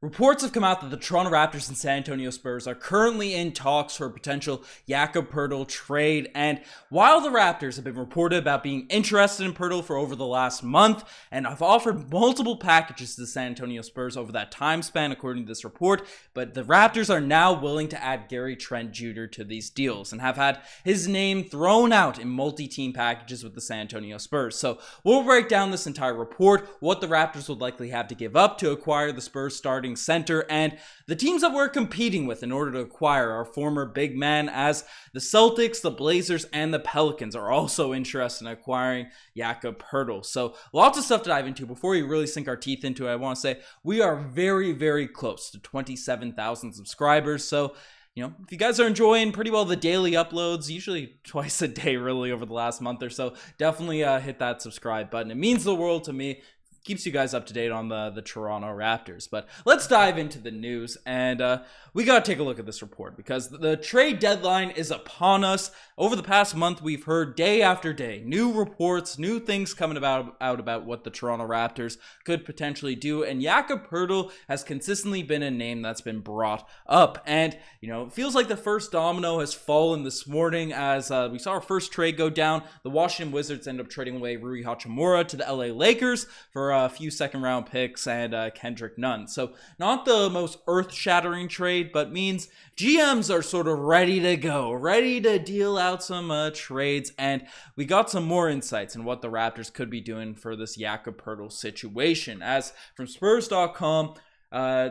Reports have come out that the Toronto Raptors and San Antonio Spurs are currently in talks for a potential Jakob Poeltl trade, and while the Raptors have been reported about being interested in Poeltl for over the last month, and have offered multiple packages to the San Antonio Spurs over that time span according to this report, but the Raptors are now willing to add Gary Trent Jr. to these deals, and have had his name thrown out in multi-team packages with the San Antonio Spurs. So we'll break down this entire report, what the Raptors would likely have to give up to acquire the Spurs starting center, and the teams that we're competing with in order to acquire our former big man, as the Celtics, the Blazers, and the Pelicans are also interested in acquiring Jakob Poeltl. So lots of stuff to dive into. Before we really sink our teeth into it, I want to say we are very, very close to 27,000 subscribers. So if you guys are enjoying pretty well the daily uploads, usually twice a day really over the last month or so, definitely hit that subscribe button. It means the world to me. Keeps you guys up to date on the Toronto Raptors. But let's dive into the news, and we gotta take a look at this report because the trade deadline is upon us. Over the past month, we've heard day after day new reports, new things coming out about what the Toronto Raptors could potentially do, and Jakob Poeltl has consistently been a name that's been brought up. And it feels like the first domino has fallen this morning as we saw our first trade go down. The Washington Wizards end up trading away Rui Hachimura to the LA Lakers for a few second round picks and Kendrick Nunn. So not the most earth-shattering trade, but means GMs are sort of ready to go, ready to deal out some trades, and we got some more insights in what the Raptors could be doing for this Jakob Poeltl situation. As from Spurs.com,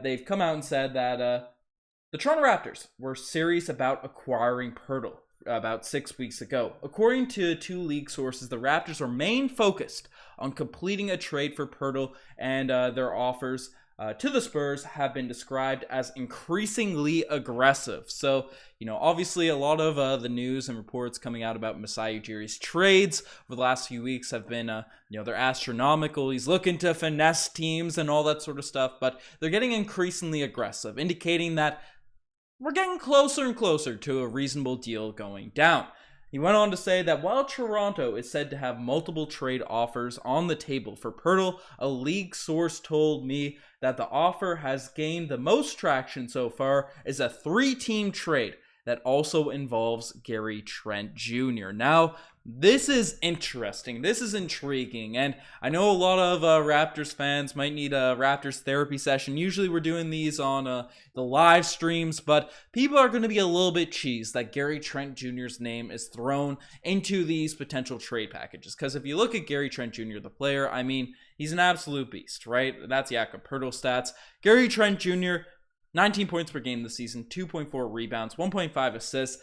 they've come out and said that the Toronto Raptors were serious about acquiring Poeltl about 6 weeks ago. According to two league sources, the Raptors are main focused on completing a trade for Poeltl, and their offers to the Spurs have been described as increasingly aggressive. So, obviously a lot of the news and reports coming out about Masai Ujiri's trades over the last few weeks have been, they're astronomical. He's looking to finesse teams and all that sort of stuff, but they're getting increasingly aggressive, indicating that we're getting closer and closer to a reasonable deal going down. He went on to say that while Toronto is said to have multiple trade offers on the table for Poeltl, a league source told me that the offer has gained the most traction so far is a 3-team trade that also involves Gary Trent Jr. Now, this is interesting. This is intriguing. And I know a lot of Raptors fans might need a Raptors therapy session. Usually we're doing these on the live streams, but people are going to be a little bit cheesed that Gary Trent Jr.'s name is thrown into these potential trade packages. Because if you look at Gary Trent Jr., the player, he's an absolute beast, right? That's Jakob Poeltl stats. Gary Trent Jr., 19 points per game this season, 2.4 rebounds, 1.5 assists.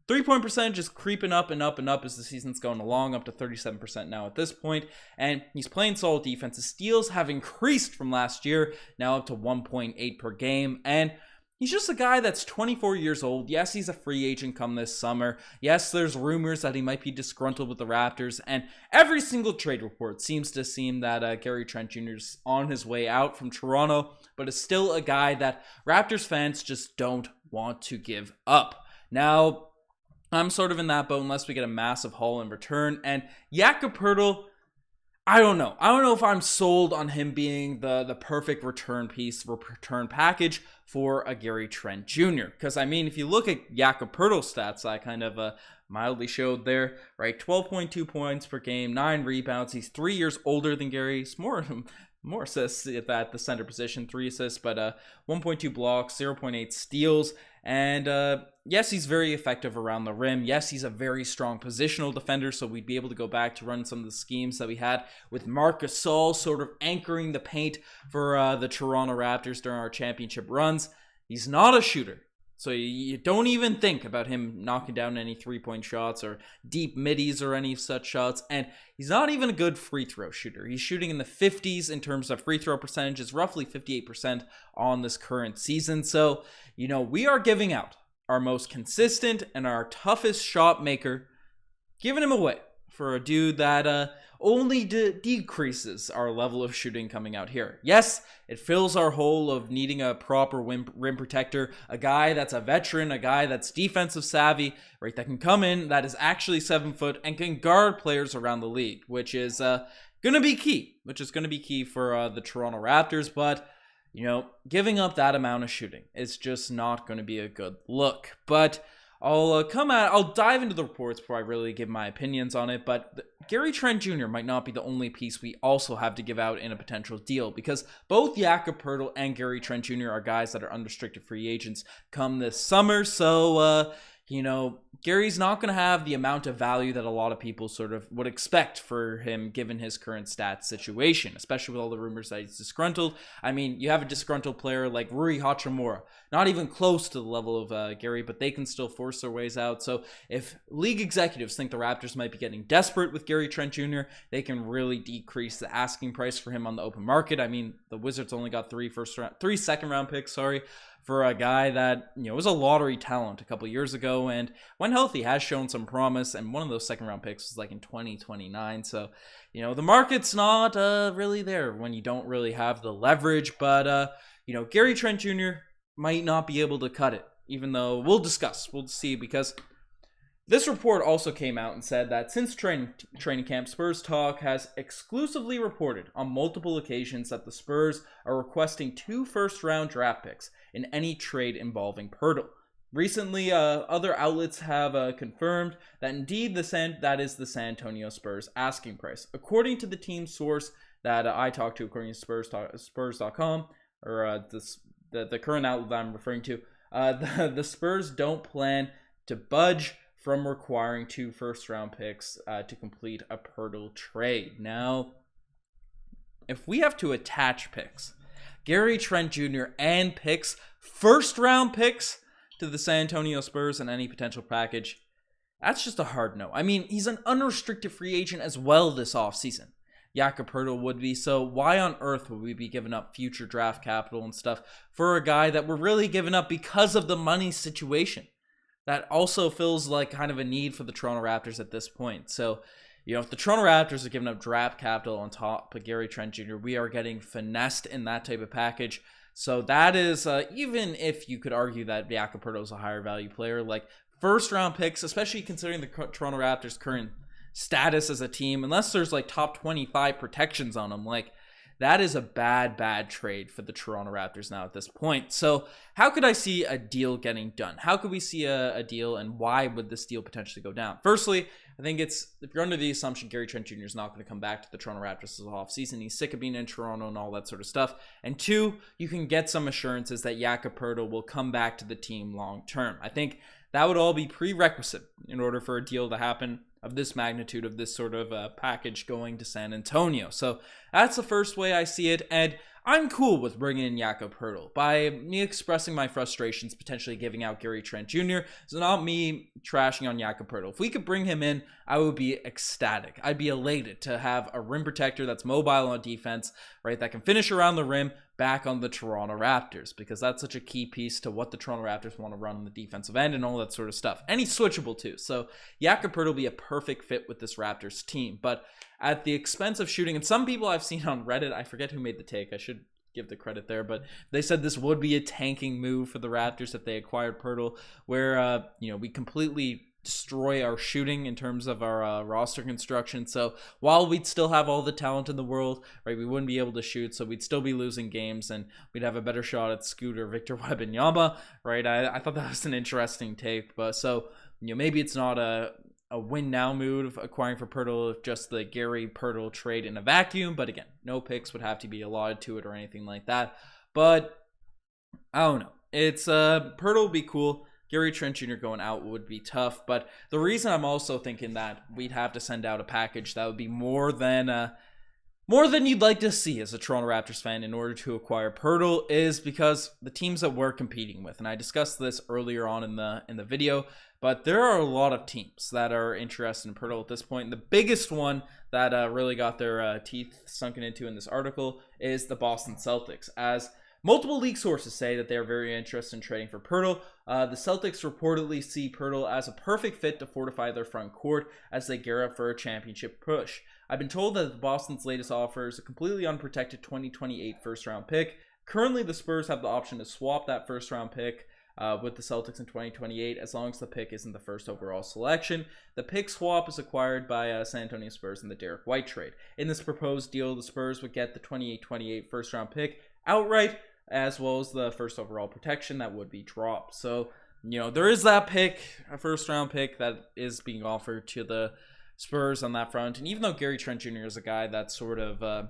3-point percentage is creeping up and up and up as the season's going along, up to 37% now at this point. And he's playing solid defense. His steals have increased from last year, now up to 1.8 per game. And he's just a guy that's 24 years old. Yes, he's a free agent come this summer. Yes, there's rumors that he might be disgruntled with the Raptors. And every single trade report seems that Gary Trent Jr. is on his way out from Toronto, but is still a guy that Raptors fans just don't want to give up. Now, I'm sort of in that boat unless we get a massive haul in return. And Jakob Poeltl, I don't know. I don't know if I'm sold on him being the perfect return package for a Gary Trent Jr. Because, if you look at Jakob Poeltl's stats, I kind of mildly showed there, right? 12.2 points per game, 9 rebounds. He's 3 years older than Gary. He's more assists at the center position, 3 assists, but 1.2 blocks, 0.8 steals. And yes, he's very effective around the rim. Yes, he's a very strong positional defender, so we'd be able to go back to run some of the schemes that we had with Marc Gasol sort of anchoring the paint for the Toronto Raptors during our championship runs. He's not a shooter, so you don't even think about him knocking down any 3-point shots or deep middies or any such shots. And he's not even a good free throw shooter. He's shooting in the 50s in terms of free throw percentages, roughly 58% on this current season. So, we are giving out our most consistent and our toughest shot maker, giving him away for a dude that only decreases our level of shooting coming out here. Yes, it fills our hole of needing a proper rim protector, a guy that's a veteran, a guy that's defensive savvy, right, that can come in, that is actually 7 foot and can guard players around the league, which is going to be key for the Toronto Raptors. But giving up that amount of shooting is just not going to be a good look. But I'll dive into the reports before I really give my opinions on it, but Gary Trent Jr. might not be the only piece we also have to give out in a potential deal, because both Jakob Poeltl and Gary Trent Jr. are guys that are unrestricted free agents come this summer, so Gary's not going to have the amount of value that a lot of people sort of would expect for him given his current stats situation, especially with all the rumors that he's disgruntled. I mean, you have a disgruntled player like Rui Hachimura, not even close to the level of Gary, but they can still force their ways out. So if league executives think the Raptors might be getting desperate with Gary Trent Jr., they can really decrease the asking price for him on the open market. I mean, the Wizards only got three second round picks, for a guy that was a lottery talent a couple years ago, and when healthy has shown some promise, and one of those second round picks was like in 2029. So the market's not really there when you don't really have the leverage, but Gary Trent Jr. might not be able to cut it, even though we'll see, because this report also came out and said that since training camp, Spurs Talk has exclusively reported on multiple occasions that the Spurs are requesting 2 first-round draft picks in any trade involving Poeltl. Recently, other outlets have confirmed that indeed that is the San Antonio Spurs asking price. According to the team source that I talked to, according to Spurs.com, or the current outlet that I'm referring to, the Spurs don't plan to budge from requiring 2 first-round picks to complete a Poeltl trade. Now, if we have to attach picks, Gary Trent Jr. and picks, first-round picks, to the San Antonio Spurs and any potential package, that's just a hard no. I mean, he's an unrestricted free agent as well this offseason. Jakob Poeltl would be, so why on earth would we be giving up future draft capital and stuff for a guy that we're really giving up because of the money situation? That also feels like kind of a need for the Toronto Raptors at this point. So, if the Toronto Raptors are giving up draft capital on top of Gary Trent Jr., we are getting finessed in that type of package. So that is, even if you could argue that Jakob Poeltl is a higher value player, like first round picks, especially considering the Toronto Raptors' current status as a team, unless there's like top 25 protections on them, like that is a bad trade for the Toronto Raptors now at this point. So how could I see a deal getting done? How could we see a deal, and why would this deal potentially go down? Firstly, I think if you're under the assumption Gary Trent Jr. is not going to come back to the Toronto Raptors this offseason, he's sick of being in Toronto and all that sort of stuff. And 2, you can get some assurances that Jakob Poeltl will come back to the team long term. I think that would all be prerequisite in order for a deal to happen of this magnitude, of this sort of package going to San Antonio. So that's the first way I see it, and I'm cool with bringing in Jakob Poeltl. By me expressing my frustrations, potentially giving out Gary Trent Jr., so not me trashing on Jakob Poeltl. If we could bring him in, I would be ecstatic. I'd be elated to have a rim protector that's mobile on defense, right, that can finish around the rim, back on the Toronto Raptors, because that's such a key piece to what the Toronto Raptors want to run on the defensive end and all that sort of stuff. And he's switchable too. So Jakob Poeltl will be a perfect fit with this Raptors team, but at the expense of shooting. And some people I've seen on Reddit, I forget who made the take, I should give the credit there, but they said this would be a tanking move for the Raptors if they acquired Poeltl, where we completely destroy our shooting in terms of our roster construction. So while we'd still have all the talent in the world, right, we wouldn't be able to shoot, so we'd still be losing games, and we'd have a better shot at Scooter, Victor Wembanyama, right? I thought that was an interesting take, but so maybe it's not a win now move acquiring for Poeltl, just the Gary Poeltl trade in a vacuum, but again, no picks would have to be allotted to it or anything like that. But I don't know, it's Poeltl would be cool. Gary Trent Jr. going out would be tough, but the reason I'm also thinking that we'd have to send out a package that would be more than you'd like to see as a Toronto Raptors fan in order to acquire Poeltl is because the teams that we're competing with, and I discussed this earlier on in the video, but there are a lot of teams that are interested in Poeltl at this point. And the biggest one that really got their teeth sunken into in this article is the Boston Celtics, as multiple league sources say that they are very interested in trading for Poeltl. The Celtics reportedly see Poeltl as a perfect fit to fortify their front court as they gear up for a championship push. I've been told that Boston's latest offer is a completely unprotected 2028 first-round pick. Currently, the Spurs have the option to swap that first-round pick with the Celtics in 2028, as long as the pick isn't the first overall selection. The pick swap is acquired by San Antonio Spurs in the Derek White trade. In this proposed deal, the Spurs would get the 28 first-round pick outright, as well as the first overall protection that would be dropped. So, there is that pick, a first round pick that is being offered to the Spurs on that front. And even though Gary Trent Jr. is a guy that's sort of a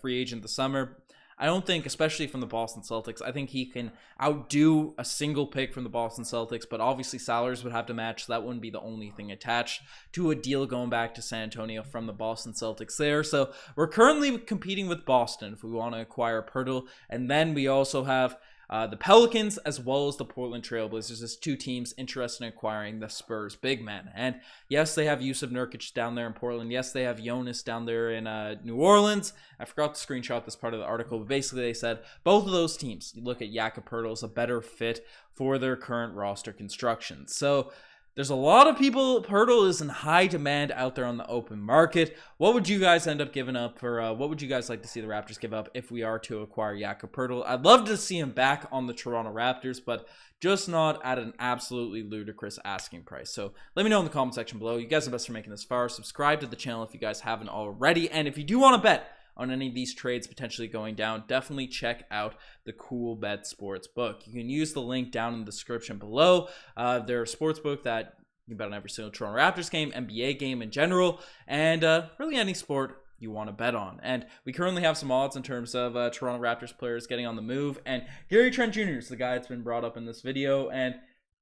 free agent this summer, I don't think, especially from the Boston Celtics, I think he can outdo a single pick from the Boston Celtics, but obviously salaries would have to match, so that wouldn't be the only thing attached to a deal going back to San Antonio from the Boston Celtics there. So we're currently competing with Boston if we want to acquire Poeltl, and then we also have the Pelicans as well as the Portland Trailblazers as two teams interested in acquiring the Spurs big man. And yes, they have Yusuf Nurkic down there in Portland. Yes, they have Jonas down there in New Orleans. I forgot to screenshot this part of the article, but basically they said both of those teams, you look at Jakob Poeltl as a better fit for their current roster construction. So there's a lot of people. Poeltl is in high demand out there on the open market. What would you guys end up giving up for, what would you guys like to see the Raptors give up if we are to acquire Jakob Poeltl? I'd love to see him back on the Toronto Raptors, but just not at an absolutely ludicrous asking price. So let me know in the comment section below. You guys are best for making this far. Subscribe to the channel if you guys haven't already. And if you do want to bet on any of these trades potentially going down, definitely check out the Cool Bet Sportsbook. You can use the link down in the description below. They're a sportsbook that you can bet on every single Toronto Raptors game, NBA game in general, and really any sport you want to bet on. And we currently have some odds in terms of Toronto Raptors players getting on the move, and Gary Trent Jr. is the guy that's been brought up in this video, and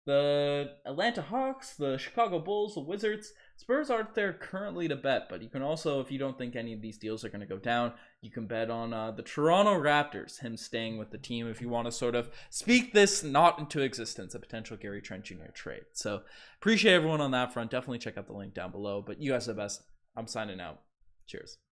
the Atlanta Hawks, the Chicago Bulls, the Wizards, Spurs aren't there currently to bet, but you can also, if you don't think any of these deals are going to go down, you can bet on the Toronto Raptors, him staying with the team if you want to sort of speak this not into existence, a potential Gary Trent Jr. trade. So appreciate everyone on that front. Definitely check out the link down below, but you guys are the best. I'm signing out. Cheers.